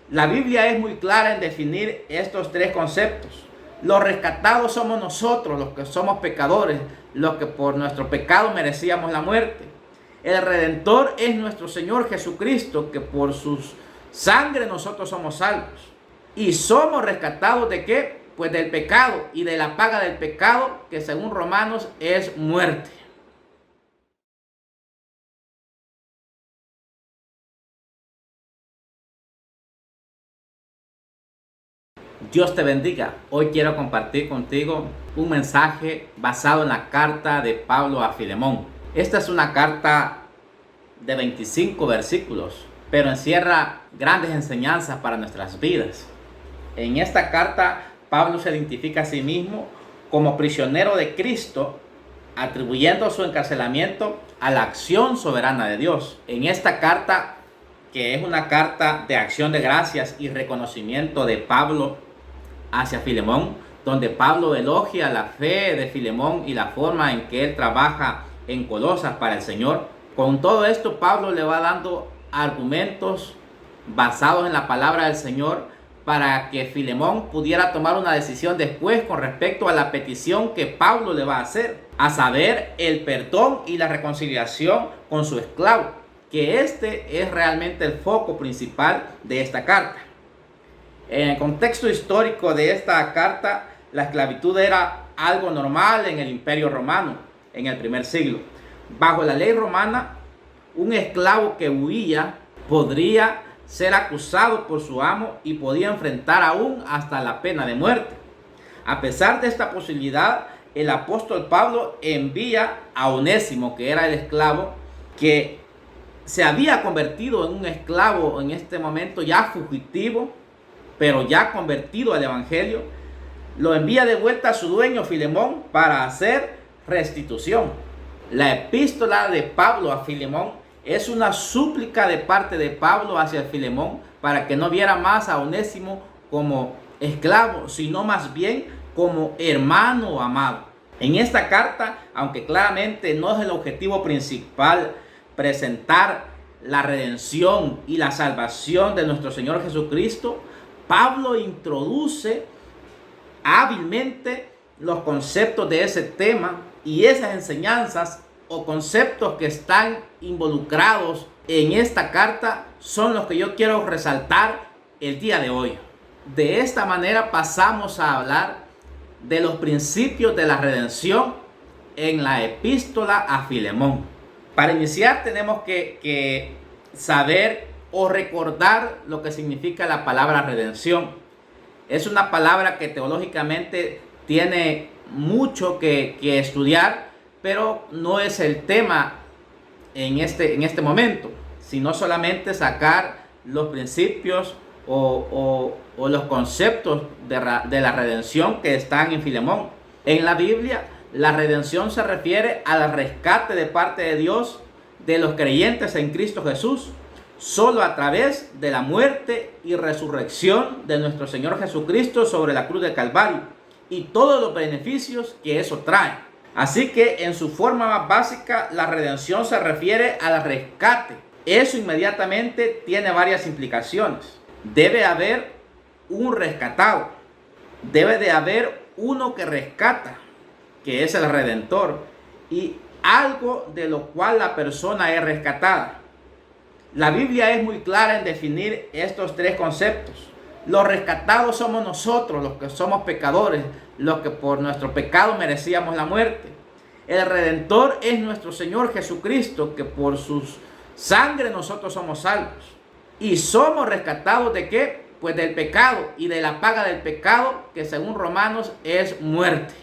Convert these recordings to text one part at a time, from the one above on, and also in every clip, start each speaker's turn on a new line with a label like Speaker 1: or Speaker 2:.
Speaker 1: La Biblia es muy clara en definir estos tres conceptos. Los rescatados somos nosotros, los que somos pecadores, los que por nuestro pecado merecíamos la muerte. El Redentor es nuestro Señor Jesucristo, que por su sangre nosotros somos salvos. Y somos rescatados ¿de qué? Pues del pecado y de la paga del pecado, que según Romanos es muerte. Dios te bendiga. Hoy quiero compartir contigo un mensaje basado en la carta de Pablo a Filemón. Esta es una carta de 25 versículos, pero encierra grandes enseñanzas para nuestras vidas. En esta carta, Pablo se identifica a sí mismo como prisionero de Cristo, atribuyendo su encarcelamiento a la acción soberana de Dios. En esta carta, que es una carta de acción de gracias y reconocimiento de Pablo hacia Filemón, donde Pablo elogia la fe de Filemón y la forma en que él trabaja en Colosas para el Señor. Con todo esto, Pablo le va dando argumentos basados en la palabra del Señor para que Filemón pudiera tomar una decisión después con respecto a la petición que Pablo le va a hacer, a saber, el perdón y la reconciliación con su esclavo, que este es realmente el foco principal de esta carta. En el contexto histórico de esta carta, la esclavitud era algo normal en el Imperio Romano en el primer siglo. Bajo la ley romana, un esclavo que huía podría ser acusado por su amo y podía enfrentar aún hasta la pena de muerte. A pesar de esta posibilidad, el apóstol Pablo envía a Onésimo, que era el esclavo, que se había convertido en un esclavo en este momento ya fugitivo, pero ya convertido al evangelio, lo envía de vuelta a su dueño Filemón para hacer restitución. La epístola de Pablo a Filemón es una súplica de parte de Pablo hacia Filemón para que no viera más a Onésimo como esclavo, sino más bien como hermano amado. En esta carta, aunque claramente no es el objetivo principal presentar la redención y la salvación de nuestro Señor Jesucristo, Pablo introduce hábilmente los conceptos de ese tema y esas enseñanzas o conceptos que están involucrados en esta carta son los que yo quiero resaltar el día de hoy. De esta manera pasamos a hablar de los principios de la redención en la epístola a Filemón. Para iniciar tenemos que saber o recordar lo que significa la palabra redención. Es una palabra que teológicamente tiene mucho que estudiar, pero no es el tema en este momento, sino solamente sacar los principios o los conceptos de la redención que están en Filemón. En la Biblia, la redención se refiere al rescate de parte de Dios de los creyentes en Cristo Jesús, solo a través de la muerte y resurrección de nuestro Señor Jesucristo sobre la cruz del Calvario y todos los beneficios que eso trae. Así que en su forma más básica, la redención se refiere al rescate. Eso inmediatamente tiene varias implicaciones. Debe haber un rescatado. Debe de haber uno que rescata, que es el Redentor, y algo de lo cual la persona es rescatada. La Biblia es muy clara en definir estos tres conceptos. Los rescatados somos nosotros, los que somos pecadores, los que por nuestro pecado merecíamos la muerte. El Redentor es nuestro Señor Jesucristo, que por su sangre nosotros somos salvos. Y somos rescatados ¿de qué? Pues del pecado y de la paga del pecado, que según Romanos es muerte.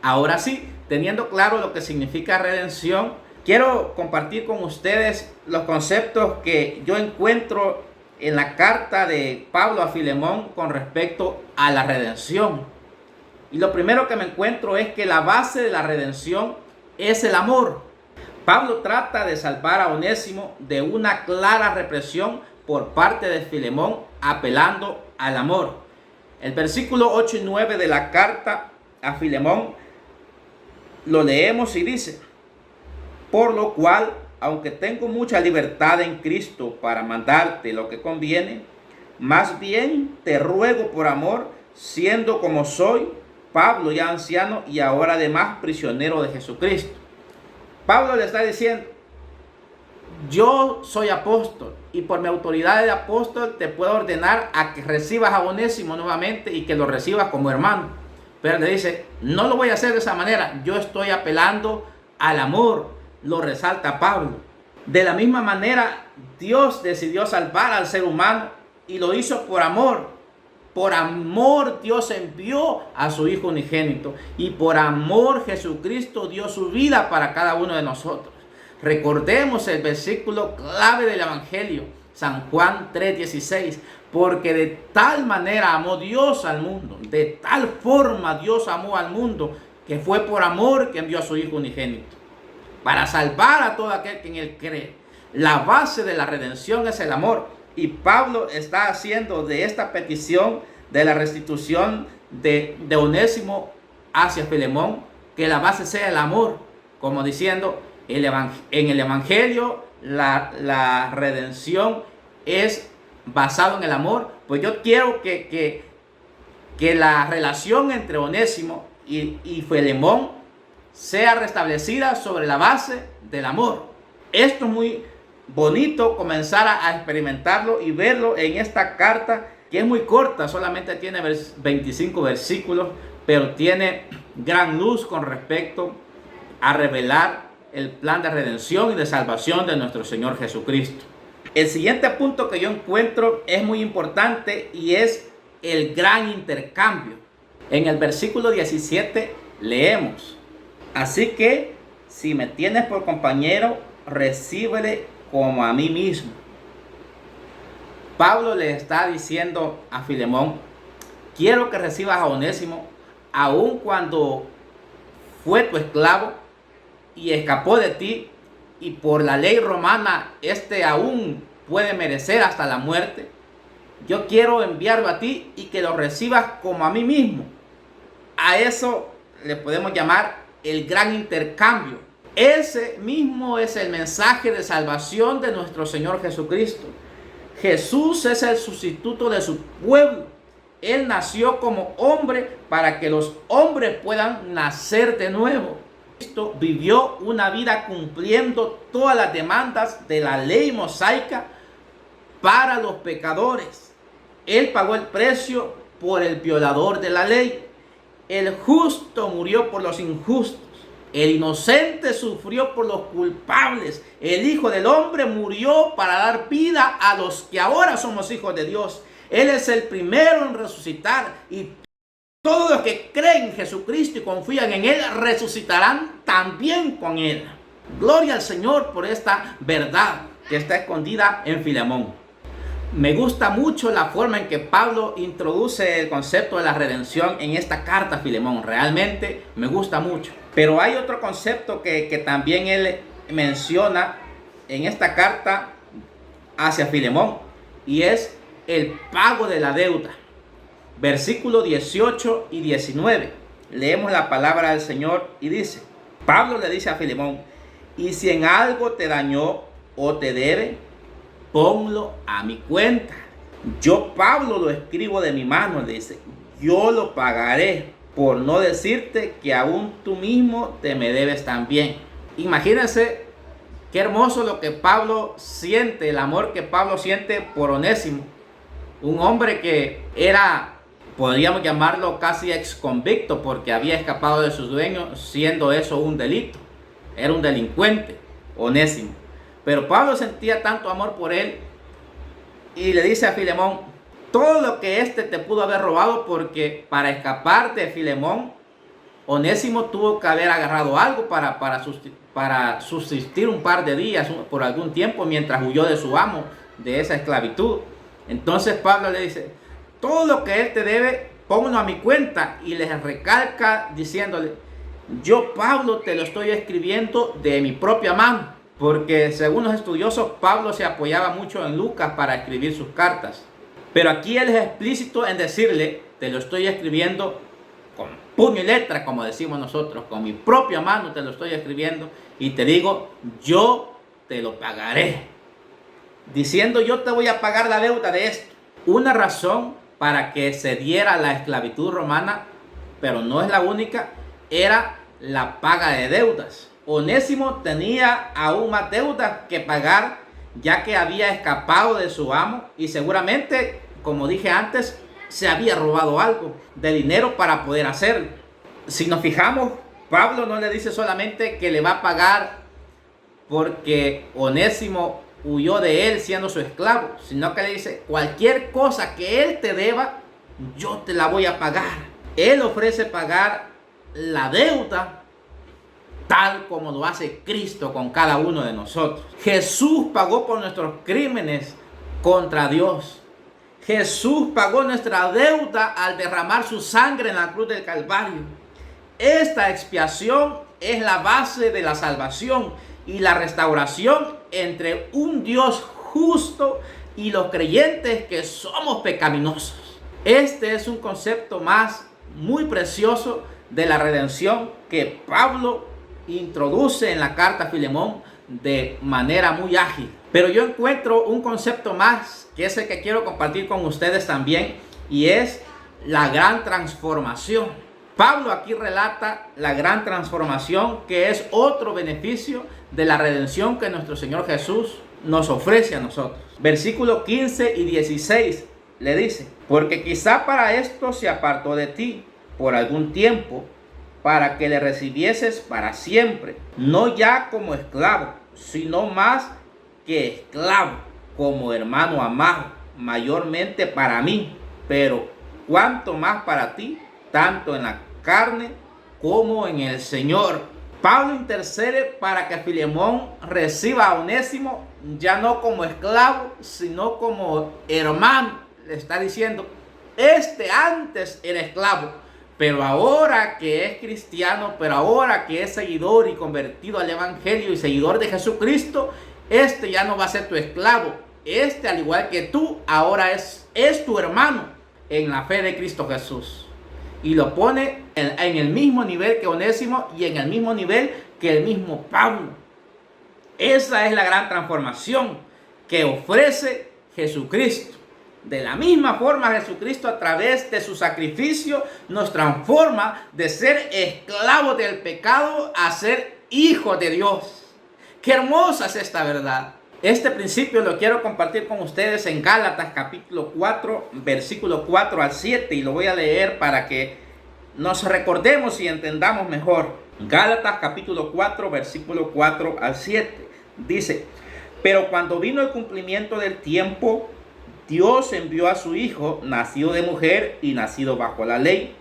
Speaker 1: Ahora sí, teniendo claro lo que significa redención, quiero compartir con ustedes los conceptos que yo encuentro en la carta de Pablo a Filemón con respecto a la redención. Y lo primero que me encuentro es que la base de la redención es el amor. Pablo trata de salvar a Onésimo de una clara represión por parte de Filemón, apelando al amor. El versículo 8 y 9 de la carta a Filemón lo leemos y dice: por lo cual, aunque tengo mucha libertad en Cristo para mandarte lo que conviene, Más bien te ruego por amor, siendo como soy, Pablo ya anciano y ahora además prisionero de Jesucristo. Pablo le está diciendo, yo soy apóstol y por mi autoridad de apóstol te puedo ordenar a que recibas a Onésimo nuevamente y que lo recibas como hermano. Pero le dice, no lo voy a hacer de esa manera, yo estoy apelando al amor, lo resalta Pablo. De la misma manera, Dios decidió salvar al ser humano y lo hizo por amor. Por amor Dios envió a su Hijo unigénito y por amor Jesucristo dio su vida para cada uno de nosotros. Recordemos el versículo clave del Evangelio, San Juan 3:16, porque de tal manera amó Dios al mundo, de tal forma Dios amó al mundo, que fue por amor que envió a su Hijo unigénito, para salvar a todo aquel que en él cree. La base de la redención es el amor. Y Pablo está haciendo de esta petición de la restitución de Onésimo hacia Filemón, que la base sea el amor, como diciendo, en el Evangelio la redención es basado en el amor. Pues yo quiero que la relación entre Onésimo y Filemón sea restablecida sobre la base del amor. Esto es muy bonito comenzar a experimentarlo y verlo en esta carta, que es muy corta, solamente tiene 25 versículos, pero tiene gran luz con respecto a revelar el plan de redención y de salvación de nuestro Señor Jesucristo. El siguiente punto que yo encuentro es muy importante y es el gran intercambio. En el versículo 17 leemos, así que si me tienes por compañero, recíbele como a mí mismo. Pablo le está diciendo a Filemón, quiero que recibas a Onésimo, aun cuando fue tu esclavo y escapó de ti, y por la ley romana aún puede merecer hasta la muerte. Yo quiero enviarlo a ti y que lo recibas como a mí mismo. A eso le podemos llamar el gran intercambio. Ese mismo es el mensaje de salvación de nuestro Señor Jesucristo. Jesús es el sustituto de su pueblo. Él nació como hombre para que los hombres puedan nacer de nuevo. Cristo vivió una vida cumpliendo todas las demandas de la ley mosaica para los pecadores. Él pagó el precio por el violador de la ley. El justo murió por los injustos. El inocente sufrió por los culpables. El Hijo del Hombre murió para dar vida a los que ahora somos hijos de Dios. Él es el primero en resucitar y todos los que creen en Jesucristo y confían en Él resucitarán también con Él. Gloria al Señor por esta verdad que está escondida en Filemón. Me gusta mucho la forma en que Pablo introduce el concepto de la redención en esta carta a Filemón. Realmente me gusta mucho. Pero hay otro concepto que también él menciona en esta carta hacia Filemón, y es el pago de la deuda. Versículos 18 y 19. Leemos la palabra del Señor y dice, Pablo le dice a Filemón, y si en algo te dañó o te debe, ponlo a mi cuenta. Yo, Pablo, lo escribo de mi mano, le dice, yo lo pagaré, por no decirte que aún tú mismo te me debes también. Imagínense qué hermoso lo que Pablo siente, el amor que Pablo siente por Onésimo, un hombre que era, podríamos llamarlo casi ex convicto, porque había escapado de sus dueños, siendo eso un delito. Era un delincuente, Onésimo. Pero Pablo sentía tanto amor por él y le dice a Filemón, todo lo que te pudo haber robado, porque para escapar de Filemón, Onésimo tuvo que haber agarrado algo para subsistir un par de días, por algún tiempo, mientras huyó de su amo, de esa esclavitud. Entonces Pablo le dice, todo lo que él te debe, ponlo a mi cuenta, y les recalca diciéndole, yo, Pablo, te lo estoy escribiendo de mi propia mano, porque según los estudiosos, Pablo se apoyaba mucho en Lucas para escribir sus cartas. Pero aquí él es explícito en decirle, te lo estoy escribiendo con puño y letra, como decimos nosotros, con mi propia mano te lo estoy escribiendo, y te digo, yo te lo pagaré. Diciendo, yo te voy a pagar la deuda de esto. Una razón para que se diera la esclavitud romana, pero no es la única, era la paga de deudas. Onésimo tenía aún más deudas que pagar, ya que había escapado de su amo y seguramente, como dije antes, se había robado algo de dinero para poder hacerlo. Si nos fijamos, Pablo no le dice solamente que le va a pagar porque Onésimo huyó de él siendo su esclavo, sino que le dice: cualquier cosa que él te deba, yo te la voy a pagar. Él ofrece pagar la deuda tal como lo hace Cristo con cada uno de nosotros. Jesús pagó por nuestros crímenes contra Dios. Jesús pagó nuestra deuda al derramar su sangre en la cruz del Calvario. Esta expiación es la base de la salvación y la restauración entre un Dios justo y los creyentes que somos pecaminosos. Este es un concepto más muy precioso de la redención que Pablo introduce en la carta a Filemón de manera muy ágil. Pero yo encuentro un concepto más, que es el que quiero compartir con ustedes también, y es la gran transformación. Pablo aquí relata la gran transformación, que es otro beneficio de la redención que nuestro Señor Jesús nos ofrece a nosotros. Versículos 15 y 16 le dice: porque quizá para esto se apartó de ti por algún tiempo, para que le recibieses para siempre, no ya como esclavo, sino más que esclavo, como hermano amado, mayormente para mí, pero cuanto más para ti, tanto en la carne como en el Señor. Pablo intercede para que Filemón reciba a Onésimo ya no como esclavo, sino como hermano. Le está diciendo: este antes era esclavo, pero ahora que es cristiano, pero ahora que es seguidor y convertido al evangelio y seguidor de Jesucristo, este ya no va a ser tu esclavo. Este, al igual que tú, ahora es tu hermano en la fe de Cristo Jesús. Y lo pone en el mismo nivel que Onésimo y en el mismo nivel que el mismo Pablo. Esa es la gran transformación que ofrece Jesucristo. De la misma forma, Jesucristo, a través de su sacrificio, nos transforma de ser esclavos del pecado a ser hijos de Dios. ¡Qué hermosa es esta verdad! Este principio lo quiero compartir con ustedes en Gálatas capítulo 4, versículo 4 al 7, y lo voy a leer para que nos recordemos y entendamos mejor. Gálatas capítulo 4, versículo 4 al 7, dice: pero cuando vino el cumplimiento del tiempo, Dios envió a su Hijo, nacido de mujer y nacido bajo la ley,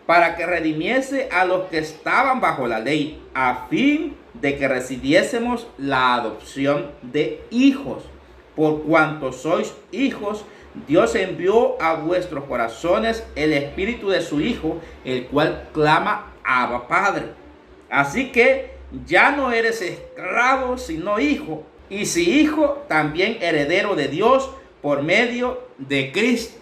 Speaker 1: para que redimiese a los que estaban bajo la ley, a fin de que recibiésemos la adopción de hijos. Por cuanto sois hijos, Dios envió a vuestros corazones el espíritu de su Hijo, el cual clama: Abba, Padre. Así que ya no eres esclavo, sino hijo, y si hijo, también heredero de Dios por medio de Cristo.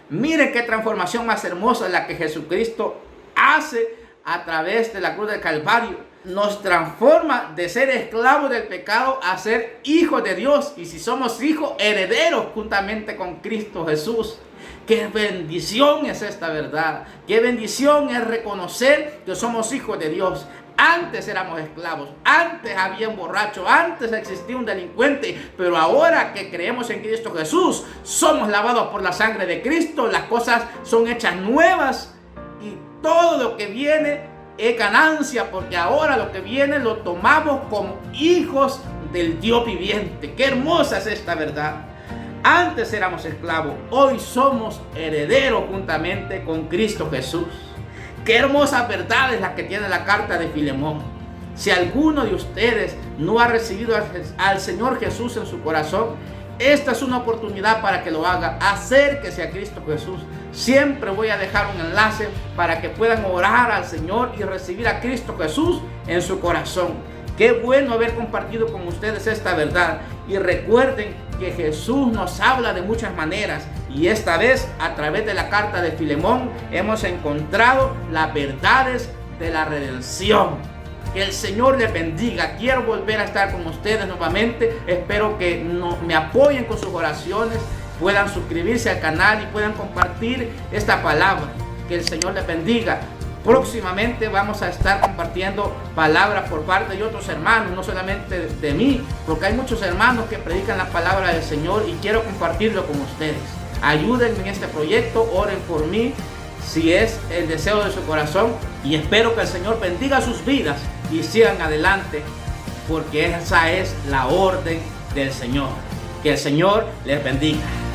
Speaker 1: Miren qué transformación más hermosa la que Jesucristo hace a través de la cruz del Calvario. Nos transforma de ser esclavos del pecado a ser hijos de Dios. Y si somos hijos, herederos juntamente con Cristo Jesús. Qué bendición es esta verdad. Qué bendición es reconocer que somos hijos de Dios. Antes éramos esclavos, antes había un borracho, antes existía un delincuente, pero ahora que creemos en Cristo Jesús, somos lavados por la sangre de Cristo, las cosas son hechas nuevas y todo lo que viene es ganancia, porque ahora lo que viene lo tomamos como hijos del Dios viviente. Qué hermosa es esta verdad. Antes éramos esclavos, hoy somos herederos juntamente con Cristo Jesús. Qué hermosas verdades las que tiene la carta de Filemón. Si alguno de ustedes no ha recibido al Señor Jesús en su corazón, esta es una oportunidad para que lo haga. Acérquese a Cristo Jesús. Siempre voy a dejar un enlace para que puedan orar al Señor y recibir a Cristo Jesús en su corazón. Qué bueno haber compartido con ustedes esta verdad. Y recuerden que Jesús nos habla de muchas maneras. Y esta vez, a través de la carta de Filemón, hemos encontrado las verdades de la redención. Que el Señor les bendiga. Quiero volver a estar con ustedes nuevamente. Espero que me apoyen con sus oraciones puedan suscribirse al canal y puedan compartir esta palabra. Que el Señor les bendiga. Próximamente vamos a estar compartiendo palabras por parte de otros hermanos, no solamente de mí, porque hay muchos hermanos que predican la palabra del Señor y quiero compartirlo con ustedes. Ayúdenme en este proyecto, oren por mí si es el deseo de su corazón, y espero que el Señor bendiga sus vidas y sigan adelante, porque esa es la orden del Señor. Que el Señor les bendiga.